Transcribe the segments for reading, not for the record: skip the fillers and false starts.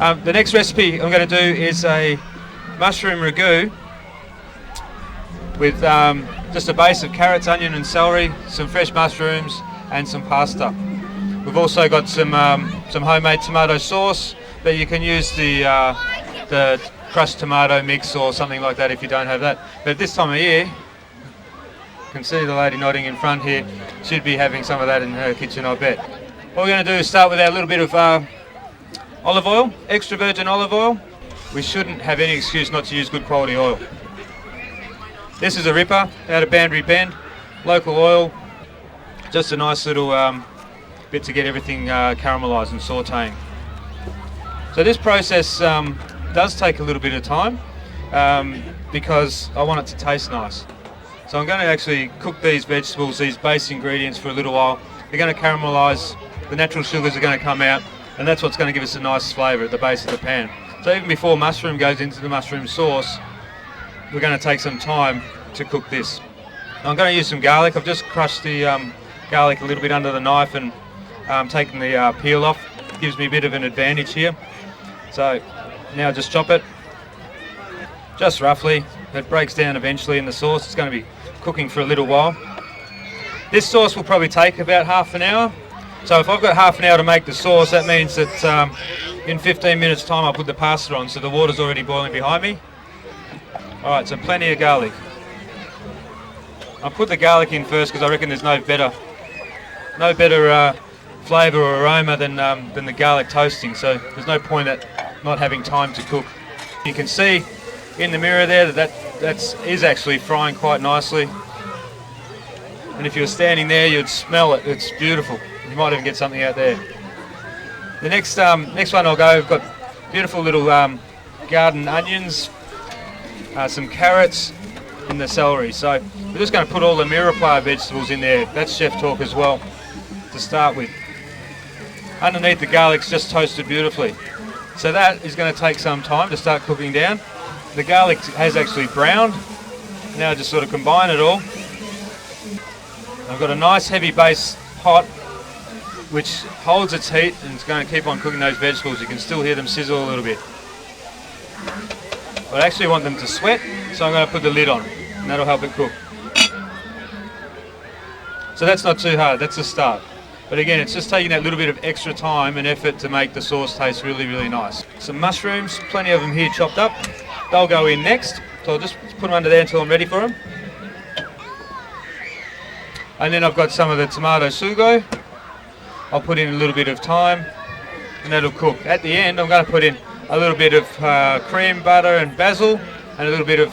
The next recipe I'm going to do is a mushroom ragu with just a base of carrots, onion and celery, some fresh mushrooms and some pasta. We've also got some homemade tomato sauce, but you can use the crushed tomato mix or something like that if you don't have that. But this time of year, you can see the lady nodding in front here, she'd be having some of that in her kitchen, I bet. What we're going to do is start with our little bit of olive oil, extra virgin olive oil. We shouldn't have any excuse not to use good quality oil. This is a ripper out of Banbury Bend, local oil, just a nice little bit to get everything caramelised and sautéing. So this process does take a little bit of time because I want it to taste nice. So I'm going to actually cook these vegetables, these base ingredients, for a little while. They're going to caramelise, the natural sugars are going to come out, and that's what's going to give us a nice flavour at the base of the pan. So even before mushroom goes into the mushroom sauce, we're going to take some time to cook this. I'm going to use some garlic. I've just crushed the garlic a little bit under the knife and taken the peel off. Gives me a bit of an advantage here. So now just chop it, just roughly. It breaks down eventually in the sauce. It's going to be cooking for a little while. This sauce will probably take about half an hour. So if I've got half an hour to make the sauce, that means that in 15 minutes time I'll put the pasta on, so the water's already boiling behind me. Alright, so plenty of garlic. I'll put the garlic in first because I reckon there's no better flavour or aroma than the garlic toasting, so there's no point at not having time to cook. You can see in the mirror there that is actually frying quite nicely, and if you were standing there you'd smell it. It's beautiful. You might even get something out there. The next one I'll go, I've got beautiful little garden onions, some carrots and the celery. So we're just going to put all the mirepoix vegetables in there. That's chef talk as well to start with. Underneath, the garlic's just toasted beautifully. So that is going to take some time to start cooking down. The garlic has actually browned. Now just sort of combine it all. I've got a nice heavy base pot which holds its heat, and it's going to keep on cooking those vegetables. You can still hear them sizzle a little bit. But I actually want them to sweat, so I'm going to put the lid on, and that'll help it cook. So that's not too hard, that's a start. But again, it's just taking that little bit of extra time and effort to make the sauce taste really, really nice. Some mushrooms, plenty of them here chopped up. They'll go in next, so I'll just put them under there until I'm ready for them. And then I've got some of the tomato sugo. I'll put in a little bit of thyme, and that'll cook. At the end, I'm going to put in a little bit of cream, butter and basil, and a little bit of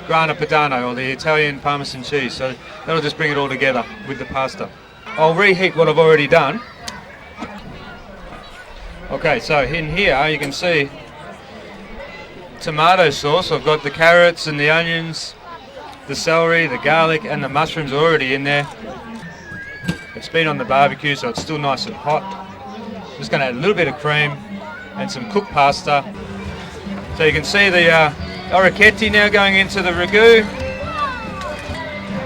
grana padano, or the Italian Parmesan cheese. So that'll just bring it all together with the pasta. I'll reheat what I've already done. Okay, so in here you can see tomato sauce. I've got the carrots and the onions, the celery, the garlic and the mushrooms are already in there. It's been on the barbecue, so it's still nice and hot. Just going to add a little bit of cream and some cooked pasta. So you can see the orecchiette now going into the ragu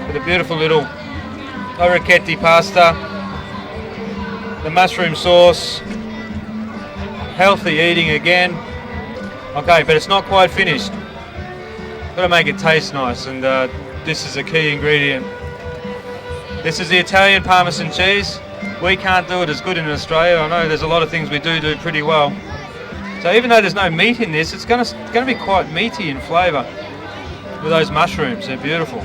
with a beautiful little orecchiette pasta, the mushroom sauce, healthy eating again. Okay, but it's not quite finished. Got to make it taste nice, and this is a key ingredient. This is the Italian Parmesan cheese. We can't do it as good in Australia. I know there's a lot of things we do pretty well. So even though there's no meat in this, it's going to be quite meaty in flavour with those mushrooms. They're beautiful.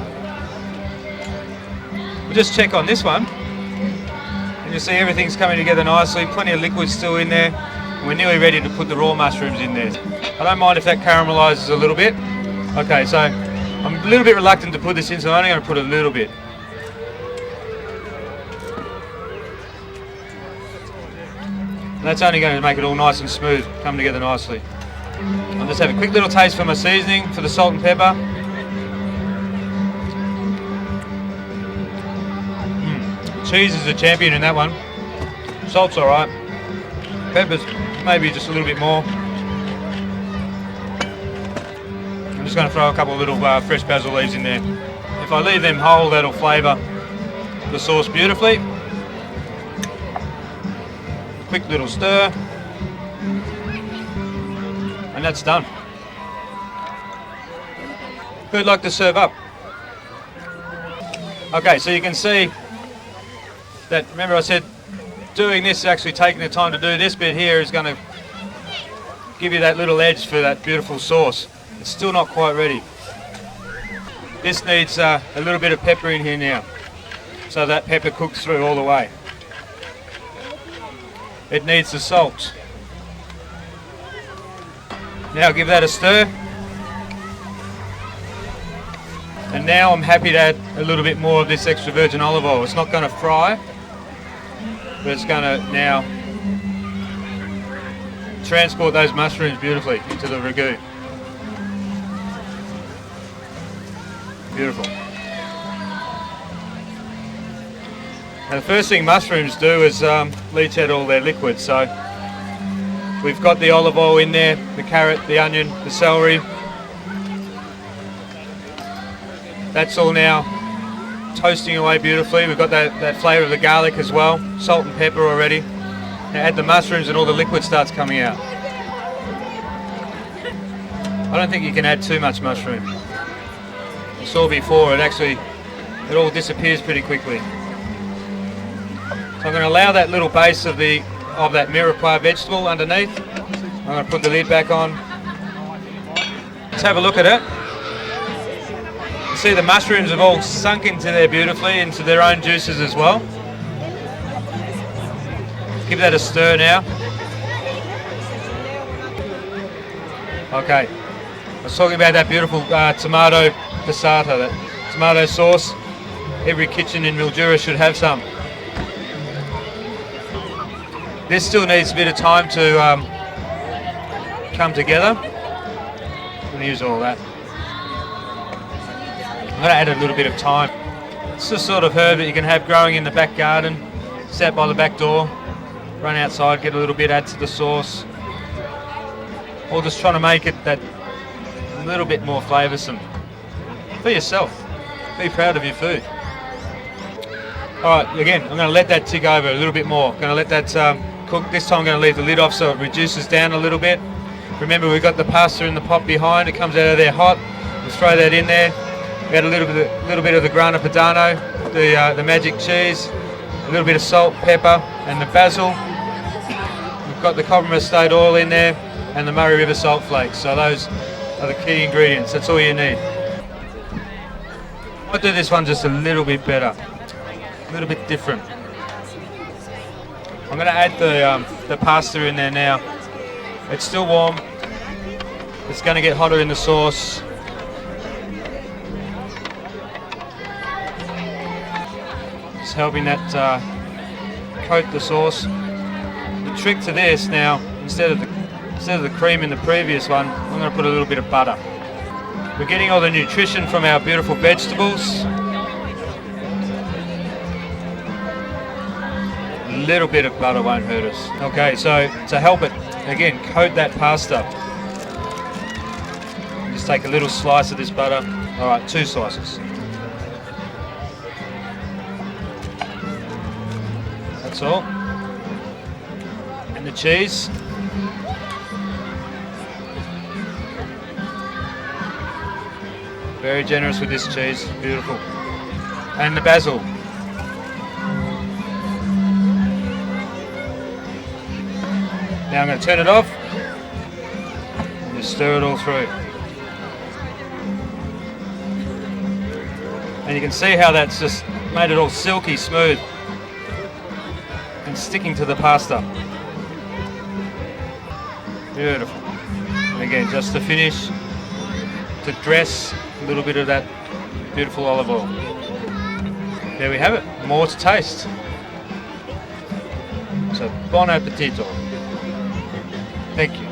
We'll just check on this one, and you'll see everything's coming together nicely. Plenty of liquid still in there. And we're nearly ready to put the raw mushrooms in there. I don't mind if that caramelises a little bit. Okay, so I'm a little bit reluctant to put this in, so I'm only going to put a little bit. And that's only going to make it all nice and smooth, come together nicely. I'll just have a quick little taste for my seasoning, for the salt and pepper. Cheese is a champion in that one. Salt's alright. Peppers, maybe just a little bit more. I'm just going to throw a couple of little fresh basil leaves in there. If I leave them whole, that'll flavour the sauce beautifully. Quick little stir. And that's done. Who'd like to serve up? Okay, so you can see that, remember I said doing this, actually taking the time to do this bit here is going to give you that little edge for that beautiful sauce. It's still not quite ready. This needs a little bit of pepper in here now, so that pepper cooks through all the way. It needs the salt. Now give that a stir. And now I'm happy to add a little bit more of this extra virgin olive oil. It's not going to fry, but it's going to now transport those mushrooms beautifully into the ragu. Beautiful. Now the first thing mushrooms do is leach out all their liquid. So we've got the olive oil in there, the carrot, the onion, the celery. That's all now toasting away beautifully. We've got that flavour of the garlic as well, salt and pepper already. Now add the mushrooms and all the liquid starts coming out. I don't think you can add too much mushroom. I saw before, it all disappears pretty quickly. So I'm going to allow that little base of that mirepoix vegetable underneath. I'm going to put the lid back on. Let's have a look at it. You see the mushrooms have all sunk into there beautifully, into their own juices as well. Give that a stir now. Okay, I was talking about that beautiful tomato passata, that tomato sauce. Every kitchen in Mildura should have some. This still needs a bit of time to come together. I'm going to use all that. I'm going to add a little bit of thyme. It's the sort of herb that you can have growing in the back garden, sit out by the back door, run outside, get a little bit, add to the sauce. Or just trying to make it that little bit more flavoursome. For yourself. Be proud of your food. Alright, again, I'm going to let that tick over a little bit more. I'm going to let that cook. This time I'm going to leave the lid off so it reduces down a little bit. Remember, we've got the pasta in the pot behind. It comes out of there hot. We'll throw that in there. We add a little bit of the grana padano, the magic cheese, a little bit of salt, pepper, and the basil. We've got the copper estate oil in there, and the Murray River salt flakes. So those are the key ingredients. That's all you need. I'll do this one just a little bit better, a little bit different. I'm going to add the pasta in there now. It's still warm. It's going to get hotter in the sauce. Just helping that coat the sauce. The trick to this now, instead of the cream in the previous one, I'm going to put a little bit of butter. We're getting all the nutrition from our beautiful vegetables. A little bit of butter won't hurt us. Okay, so to help it, again, coat that pasta. Just take a little slice of this butter. All right, 2 slices. That's all. And the cheese. Very generous with this cheese, beautiful. And the basil. Now I'm going to turn it off and just stir it all through. And you can see how that's just made it all silky smooth and sticking to the pasta. Beautiful. And again, just to finish, to dress a little bit of that beautiful olive oil. There we have it, more to taste. So, buon appetito. Thank you.